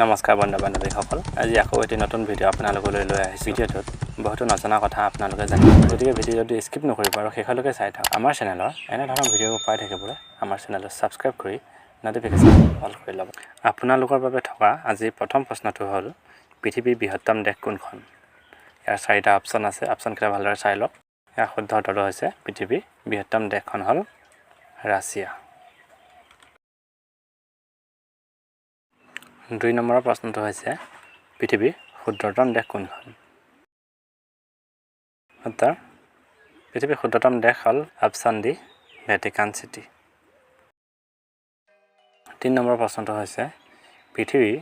নমস্কাৰ বন্ধু বান্ধৱীসকল আজি আকৌ এটি নতুন ভিডিঅ' আপোনালোকলৈ লৈ আহিছোঁ ভিডিঅ'টোত বহুতো নজনা কথা আপোনালোকে জানিব গতিকে ভিডিঅ'টো স্কিপ নকৰিব আৰু শেষলৈকে চাই থাকক আমাৰ চেনেলৰ এনে ধৰণৰ ভিডিঅ'বোৰ পাই থাকিবলৈ আমাৰ চেনেলটো ছাবস্ক্ৰাইব কৰি নটিফিকেশ্যন অল কৰি ল'ব আপোনালোকৰ বাবে থকা আজি প্ৰথম প্ৰশ্নটো হ'ল পৃথিৱীৰ বৃহত্তম দেশ কোনখন ইয়াৰ চাৰিটা অপশ্যন আছে অপশ্যনকেইটা ভালদৰে চাই লওক ইয়াৰ শুদ্ধ উত্তৰটো হৈছে পৃথিৱীৰ বৃহত্তম দেশখন হ'ল ৰাছিয়া 2 নম্বৰৰ প্ৰশ্নটো হৈছে পৃথিৱীৰ ক্ষুদ্ৰতম দেশ কোনখন উত্তৰ পৃথিৱীৰ ক্ষুদ্ৰতম দেশ হ'ল option D Vatican city 3 number প্ৰশ্নটো হৈছে পৃথিৱীৰ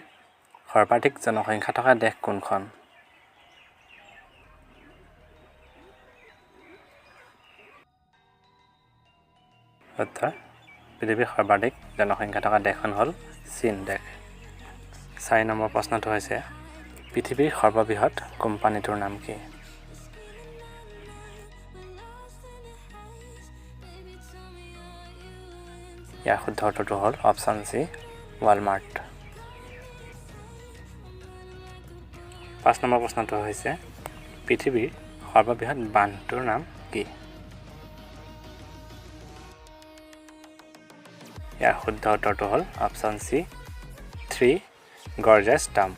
সৰ্বাধিক জনসংখ্যা থকা দেশ কোনখন উত্তৰ পৃথিৱীৰ সৰ্বাধিক জনসংখ্যা থকা দেশখন হ'ল চীন দেশ 4 নম্বৰ প্ৰশ্নটো হৈছে পৃথিৱীৰ সৰ্ববৃহৎ কোম্পানীটোৰ নাম কি ইয়াৰ শুদ্ধ উত্তৰটো হ'ল অপশ্যন চি ৱালমাৰ্ট 5 নম্বৰ প্ৰশ্নটো হৈছে পৃথিৱীৰ সৰ্ববৃহৎ বান্ধটোৰ নাম কি ইয়াৰ শুদ্ধ উত্তৰটো হ'ল অপশ্যন চি 3 গৰ্জেছ ডাম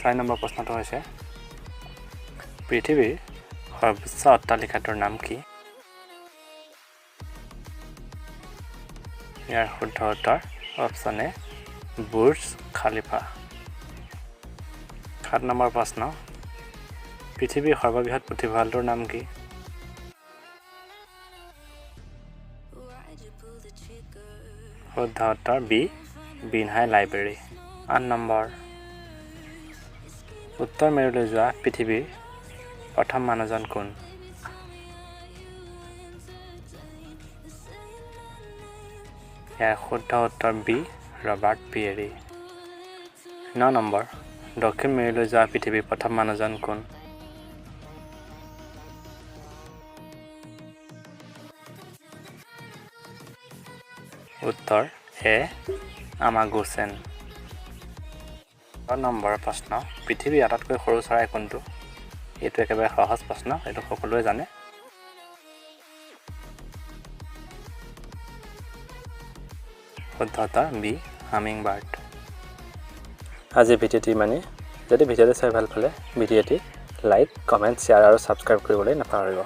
6 নম্বৰ প্ৰশ্নটো হৈছে পৃথিৱীৰ সৰ্বোচ্চ অট্টালিকাটোৰ নাম কি ইয়াৰ শুদ্ধ উত্তৰ অপশ্যন এ বুৰ্জ খালিফা 7 নম্বৰ প্ৰশ্ন পৃথিৱীৰ সৰ্ববৃহৎ পুথিভঁৰালটোৰ নাম কি শুদ্ধ উত্তৰ বি বিনহাই লাইব্ৰেৰী 8 নম্বৰ উত্তৰ মেৰুলৈ যোৱা পৃথিৱীৰ প্ৰথম মানুহজন কোন ইয়াৰ শুদ্ধ উত্তৰ বি ৰবাৰ্ট পিয়েৰি 9 নম্বৰ দক্ষিণ মেৰুলৈ যোৱা পৃথিৱীৰ প্ৰথম মানুহজন কোন উত্তৰ এ আমাগুচেন 10 নম্বৰ প্ৰশ্ন পৃথিৱীৰ আটাইতকৈ সৰু চৰাই কোনটো এইটো একেবাৰে সহজ প্ৰশ্ন এইটো সকলোৱে জানে শুদ্ধ উত্তৰ বি হামিং বাৰ্ড আজি ভিডিঅ'টি ইমানেই যদি ভিডিঅ'টো চাই ভাল পালে ভিডিঅ'টি লাইক কমেণ্ট শ্বেয়াৰ আৰু ছাবস্ক্ৰাইব কৰিবলৈ নাপাহৰিব